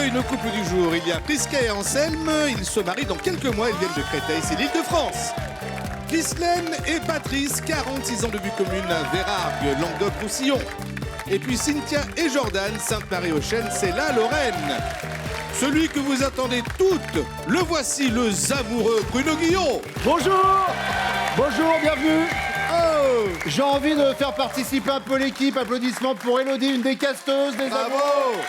j'accueille le couple du jour. Il y a Prisca et Anselme. Ils se marient dans quelques mois. Ils viennent de Créteil, c'est l'Île-de-France. Ghislaine et Patrice, 46 ans de vie commune à Vérargues, Languedoc-Roussillon. Et puis Cynthia et Jordan, Sainte-Marie-aux-Chênes, c'est la Lorraine. Celui que vous attendez toutes, le voici, le amoureux Bruno Guillon. Bonjour. Bonjour, bienvenue. Oh, j'ai envie de faire participer un peu l'équipe. Applaudissements pour Élodie, une des casteuses des Bravo. amours.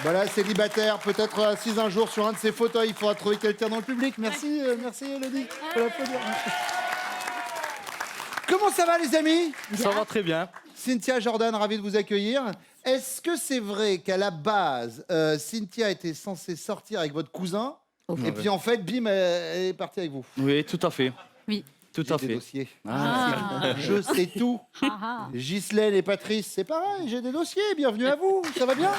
Voilà, célibataire, peut-être assise un jour sur un de ses fauteuils. Il faudra trouver quelqu'un dans le public. Merci, merci Élodie. Faut l'applaudir. Comment ça va les amis? Ça va très bien. Cynthia, Jordan, ravi de vous accueillir. Est-ce que c'est vrai qu'à la base, Cynthia était censée sortir avec votre cousin et puis en fait, bim, elle est partie avec vous? Oui, tout à fait. Oui. Tout à J'ai des fait. dossiers. Ah. Je sais tout. Ghislaine et Patrice, c'est pareil, j'ai des dossiers. Bienvenue à vous. Ça va bien?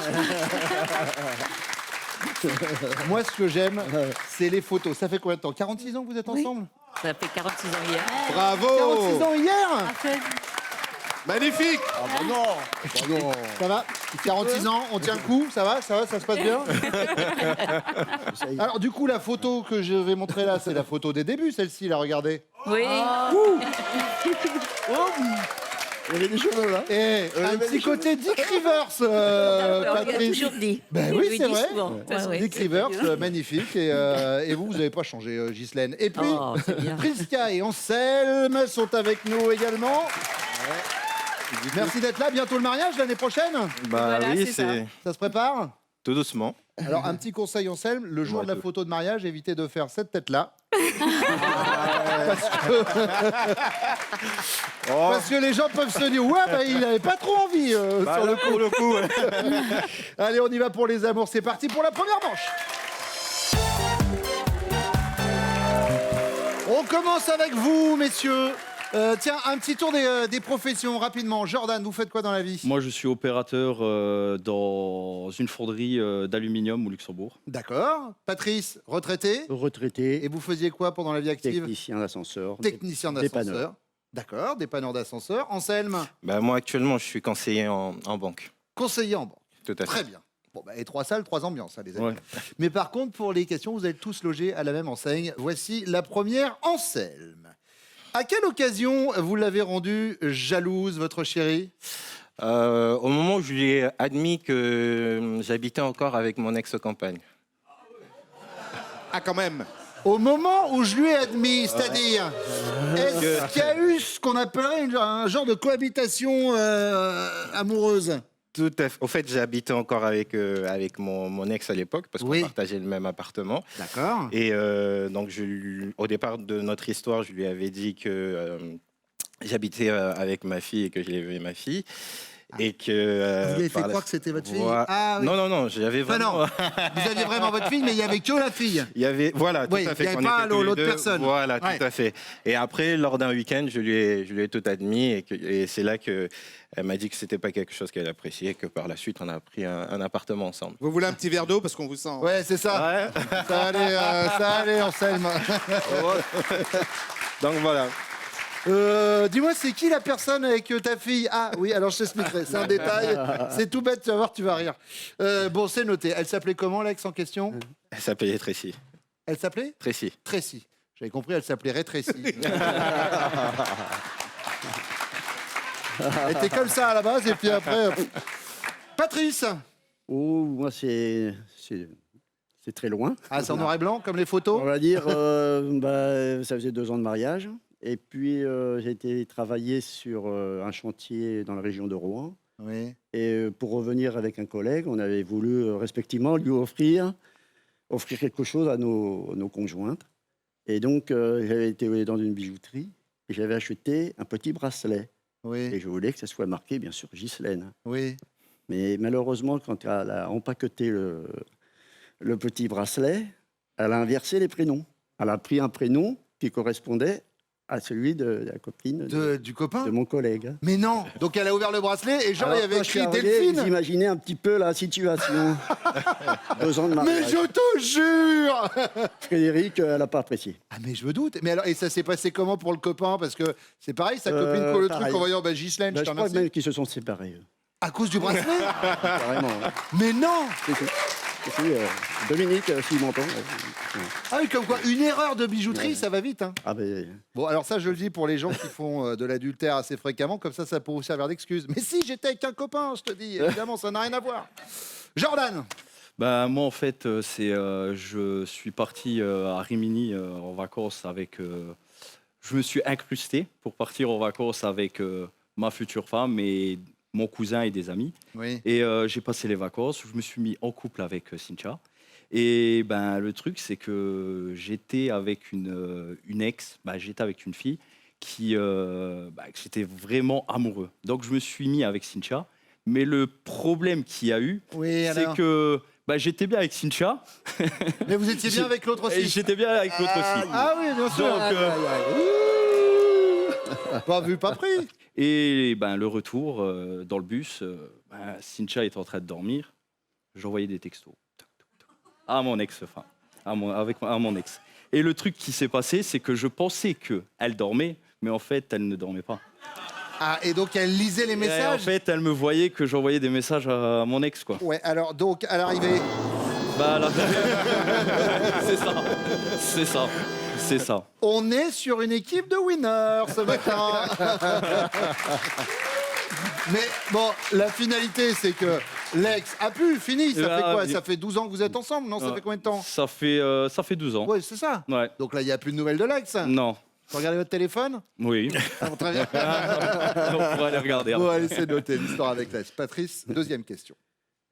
Moi, ce que j'aime, c'est les photos. Ça fait combien de temps? 46 ans que vous êtes ensemble? Ça fait 46 ans hier. Bravo. 46 ans hier? Magnifique. Ah bah non. Ça va? 46 ans, on tient le coup, ça va, ça se passe bien? Alors du coup, la photo que je vais montrer là, c'est la photo des débuts, celle-ci, là, regardez. Oui. Il y avait des cheveux là. Et un petit côté Dick Rivers, On l'a Patrice. toujours dit. Ben On oui, lui c'est dit vrai. souvent. Ouais, ouais, Dick c'est Rivers, bien. magnifique. Et vous n'avez pas changé, Ghislaine. Et puis, Oh, c'est bien. Prisca et Anselme sont avec nous également. Merci d'être là. Bientôt le mariage l'année prochaine. Bah Voilà, oui, c'est ça. c'est Ça se prépare? tout doucement. Alors, un petit conseil, Anselme, le jour Ouais, de la tout. photo de mariage, évitez de faire cette tête-là. Parce que les gens peuvent se dire, ouais, bah, il n'avait pas trop envie sur le coup. Pour le coup, ouais. Allez, on y va pour les amours. C'est parti pour la première manche. On commence avec vous, messieurs. Tiens, un petit tour des professions, rapidement. Jordan, vous faites quoi dans la vie? Moi, je suis opérateur dans une fonderie d'aluminium au Luxembourg. D'accord. Patrice, retraité. Retraité, Et vous faisiez quoi pendant la vie active? technicien d'ascenseur. Technicien d'ascenseur. Dépanneur. D'accord, dépanneur d'ascenseur. Anselme, Bah, moi, actuellement, je suis conseiller en banque. conseiller en banque. Tout à fait. Très bien. Bon, bah, et 3 salles, 3 ambiances, hein, les amis. Ouais. Mais par contre, pour les questions, vous êtes tous logés à la même enseigne. Voici la première, Anselme. À quelle occasion vous l'avez rendue jalouse, votre chérie? Au moment où je lui ai admis que j'habitais encore avec mon ex-compagne. Ah, quand même. Au moment où je lui ai admis, c'est-à-dire, est-ce qu'il y a eu ce qu'on appellerait un genre de cohabitation amoureuse? Tout à fait. Au fait, j'habitais encore avec mon ex à l'époque parce qu'on Oui. partageait le même appartement. D'accord. Et donc, au départ de notre histoire, je lui avais dit que j'habitais avec ma fille et que j'élevais ma fille. Et que. Vous lui avez fait par la- croire que c'était votre fille? Voilà. Ah oui. Non, j'avais Enfin, vraiment. non, vous aviez vraiment votre fille, mais il n'y avait que la fille. Il y avait, voilà, Oui, tout à fait. il y avait qu'on pas était tous les l'autre deux. personne. Voilà, Ouais. tout à fait. Et après, lors d'un week-end, je lui ai tout admis et c'est là que elle m'a dit que c'était pas quelque chose qu'elle appréciait et que par la suite, on a pris un appartement ensemble. Vous voulez un petit verre d'eau parce qu'on vous sent. Ouais, c'est ça. Ouais. Ça allait, Anselme. Donc voilà. Dis-moi, c'est qui la personne avec ta fille? Ah oui, alors je t'expliquerai. C'est un détail. C'est tout bête, tu vas voir, tu vas rire. Bon, c'est noté. Elle s'appelait comment, l'ex en question? Elle s'appelait Tracy. Elle s'appelait Tracy. Tracy. J'avais compris, elle s'appelait Ray Tracy. Elle était comme ça à la base, et puis après... Patrice. Oh, moi, c'est très loin. Ah, c'est en noir et blanc, comme les photos? On va dire, ça faisait 2 ans de mariage. Et puis, j'ai été travailler sur un chantier dans la région de Rouen. Oui. Et pour revenir avec un collègue, on avait voulu respectivement lui offrir quelque chose à nos conjointes. Et donc, j'avais été dans une bijouterie et j'avais acheté un petit bracelet. Et Oui. je voulais que ça soit marqué, bien sûr, Ghislaine. Oui. Mais malheureusement, quand elle a empaqueté le petit bracelet, elle a inversé les prénoms. Elle a pris un prénom qui correspondait à celui de la copine Du copain? de mon collègue. Mais non. Donc elle a ouvert le bracelet et genre, il y Alors, avait quand je suis écrit arrivé, Delphine. vous imaginez un petit peu la situation. 2 ans de Mais mariage. je te jure. Frédéric, elle n'a pas apprécié. Ah mais je me doute. Mais alors, et ça s'est passé comment pour le copain? Parce que c'est pareil, sa copine colle le truc pareil. en voyant Ghislaine, Ben, je je te crois remercie. même qu'ils se sont séparés. À cause du bracelet? Carrément. Mais non. C'est tout. Si, Dominique, s'il m'entend. Ah oui, comme quoi, une erreur de bijouterie, ça va vite. Hein. Ah ben, Bon, alors ça, je le dis pour les gens qui font de l'adultère assez fréquemment, comme ça peut vous servir d'excuse. Mais si, j'étais avec un copain, je te dis, évidemment, ça n'a rien à voir. Jordan. Bah, moi, en fait, je suis parti à Rimini en vacances avec. Je me suis incrusté pour partir en vacances avec ma future femme et mon cousin et des amis. Oui. Et j'ai passé les vacances. Je me suis mis en couple avec Cynthia. Et ben, le truc, c'est que j'étais avec une ex. J'étais avec une fille que j'étais vraiment amoureux. Donc, je me suis mis avec Cynthia. Mais le problème qu'il y a eu, Oui, c'est alors. que j'étais bien avec Cynthia. Mais vous étiez bien avec l'autre Et aussi. j'étais bien avec l'autre aussi. Ah oui, bien sûr. Donc, Pas vu, pas pris. Et le retour dans le bus, Cynthia était en train de dormir. J'envoyais des textos à mon ex, à mon ex. Et le truc qui s'est passé, c'est que je pensais qu'elle dormait, mais en fait, elle ne dormait pas. Ah, et donc elle lisait les Et en messages. fait, elle me voyait que j'envoyais des messages à mon ex, quoi. Ouais, alors donc à l'arrivée. Là, c'est ça. On est sur une équipe de winners ce matin. Mais bon, la finalité, c'est que l'ex a pu, fini. Ça fait quoi? Ça fait 12 ans que vous êtes ensemble, non? Ça fait combien de temps? Ça fait 12 ans. Ouais, c'est ça. Ouais. Donc là, il n'y a plus de nouvelles de l'ex. Non. Vous regardez votre téléphone? Oui. Ah, très bien. On pourrait aller regarder. Bon, allez, c'est noté, l'histoire avec l'ex. Patrice, deuxième question.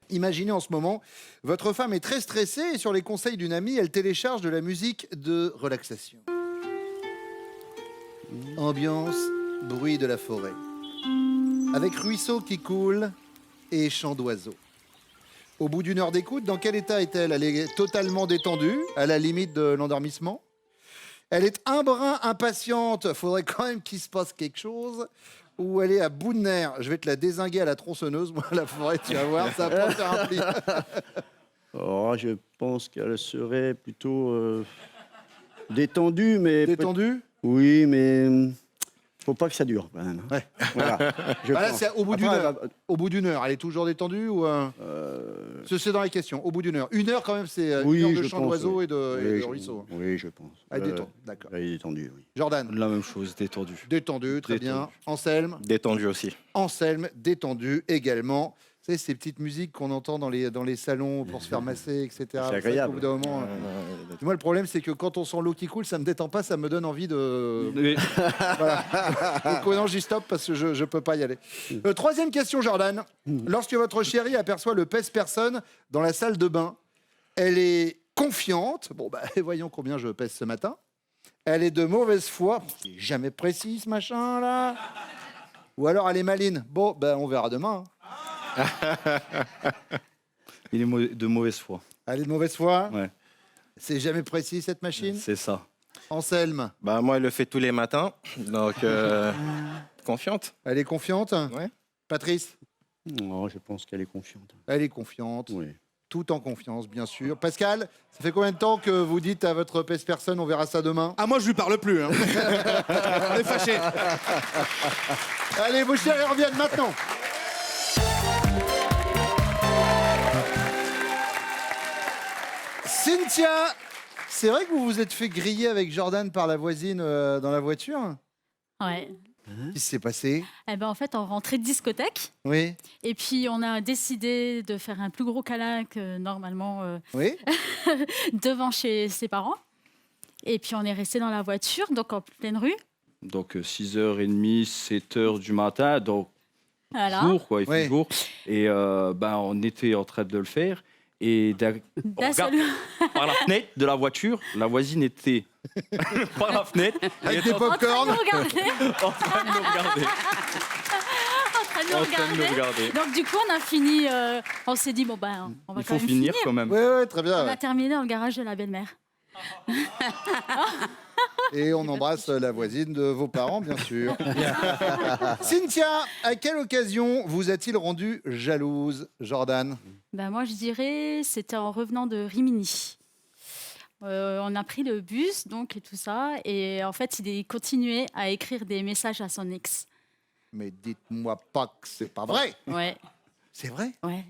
Imaginez en ce moment, votre femme est très stressée et sur les conseils d'une amie, elle télécharge de la musique de relaxation. Ambiance, bruit de la forêt. Avec ruisseau qui coule et chant d'oiseaux. Au bout d'une heure d'écoute, dans quel état est-elle? Elle est totalement détendue, à la limite de l'endormissement. Elle est un brin impatiente, faudrait quand même qu'il se passe quelque chose. Ou elle est à bout de nerfs, je vais te la dézinguer à la tronçonneuse, moi, la forêt, tu vas voir, ça va pas faire un pli. oh, je pense qu'elle serait plutôt détendue, mais... Détendue? Oui, mais faut pas que ça dure, quand même. Ouais. Voilà, je Là, pense. c'est au bout d'une Après, heure. Au bout d'une heure, elle est toujours détendue ou c'est dans les questions. Au bout d'une heure. Une heure quand même, c'est oui, une heure de je chant pense, d'oiseau oui. et de Oui, ruisseau. Oui, je pense. Elle est détendue, d'accord. Elle est détendue, oui. Jordan, La même chose, détendu. détendu, très bien. Anselme, Détendu aussi. détendu également. Vous savez, ces petites musiques qu'on entend dans les salons pour se faire masser, etc. C'est Vous savez agréable. qu'au bout d'un moment, moi, le problème, c'est que quand on sent l'eau qui coule, ça me détend pas, ça me donne envie de... Oui. Voilà. Donc, non, j'y stoppe parce que je ne peux pas y aller. Troisième question, Jordan. Lorsque votre chérie aperçoit le pèse-personne dans la salle de bain, elle est confiante. Bon, voyons combien je pèse ce matin. Elle est de mauvaise foi. C'est jamais précis, ce machin-là. Ou alors, elle est maline. Bon, on verra demain. Hein. Il est de mauvaise foi. Elle est de mauvaise foi. Ouais, C'est jamais précis, cette machine. c'est ça. Anselme, Moi, elle le fait tous les matins. Donc, confiante. elle est confiante. Ouais. Patrice, Non, je pense qu'elle est confiante. elle est confiante. Oui. Tout en confiance, bien sûr. Pascal, ça fait combien de temps que vous dites à votre pèse-personne, on verra ça demain? Ah, moi, je lui parle plus. Hein. On est fâchés. Allez, vos chéris reviennent maintenant. Cynthia, c'est vrai que vous vous êtes fait griller avec Jordan par la voisine dans la voiture? Ouais. Qu'est-ce qui s'est passé? Eh ben, en fait, on rentrait de discothèque Oui, et puis on a décidé de faire un plus gros câlin que normalement oui. devant chez ses parents. Et puis on est resté dans la voiture, donc en pleine rue. Donc 6h30, 7h du matin, donc Voilà. jour, quoi, il fait Oui. jour. Et on était en train de le faire. Et on D'un regarde seul- par la fenêtre de la voiture, la voisine était par la fenêtre Avec et des était en train de pop-corn. nous regarder. en train de nous regarder. En train de nous En train de nous regarder. regarder. Donc du coup, on a fini. On s'est dit, on va Il quand faut même finir quand même. Oui, oui, très bien. On a terminé dans le garage de la belle-mère. Et on embrasse la voisine de vos parents, bien sûr. Cynthia, à quelle occasion vous a-t-il rendu jalouse, Jordan? Ben moi, je dirais, c'était en revenant de Rimini. On a pris le bus, donc, et tout ça. Et en fait, il continuait à écrire des messages à son ex. Mais dites-moi pas que c'est pas vrai. Ouais, C'est vrai? ouais.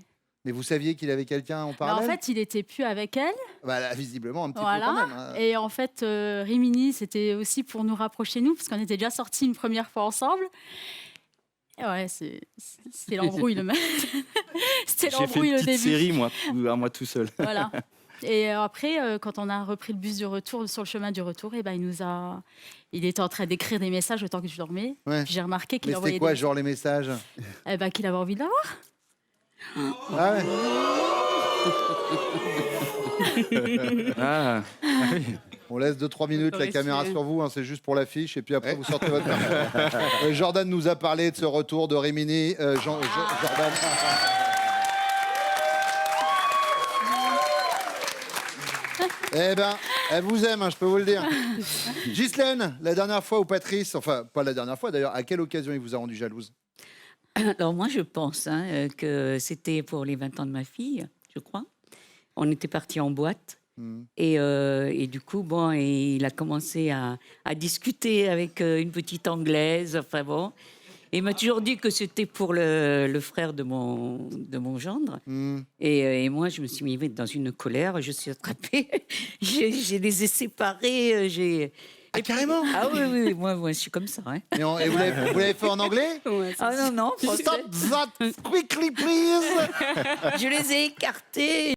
Mais vous saviez qu'il avait quelqu'un en Mais en parallèle? fait, il était plus avec elle. Bah, là, visiblement, un petit peu Voilà. quand même. Hein. Et en fait, Rimini, c'était aussi pour nous rapprocher, nous, parce qu'on était déjà sortis une première fois ensemble. Et ouais, c'était l'embrouille, le même. C'était J'ai fait l'embrouille, une le petite début. série, moi, à moi tout seul. Voilà. Et après, quand on a repris le bus du retour, sur le chemin du retour, et ben, il était en train d'écrire des messages le temps que je dormais. Ouais. Puis j'ai remarqué qu'il Mais envoyait c'était quoi, des... genre les messages? Eh ben, qu'il avait envie de l'avoir. Ah ouais. Ah, oui. On laisse 2-3 minutes la Ouais, caméra c'est- sur vous, hein, c'est juste pour l'affiche, et puis après Ouais. vous sortez votre carte. Jordan nous a parlé de ce retour de Rimini. Jordan. Eh ben, elle vous aime, hein, je peux vous le dire. Ghislaine, la dernière fois où Patrice, enfin pas la dernière fois d'ailleurs, à quelle occasion il vous a rendu jalouse? Alors moi, je pense que c'était pour les 20 ans de ma fille, je crois. On était partis en boîte. Et du coup, bon, et il a commencé à discuter avec une petite Anglaise, enfin bon. Et il m'a toujours dit que c'était pour le frère de mon gendre. Et moi, je me suis mis dans une colère, je suis attrapée, j'ai les ai séparés, j'ai... Ah, carrément? Ah oui, oui, moi, je suis comme ça. Hein. Et vous l'avez fait en anglais? Ah non, non, français. Stop that quickly, please! Je les ai écartés.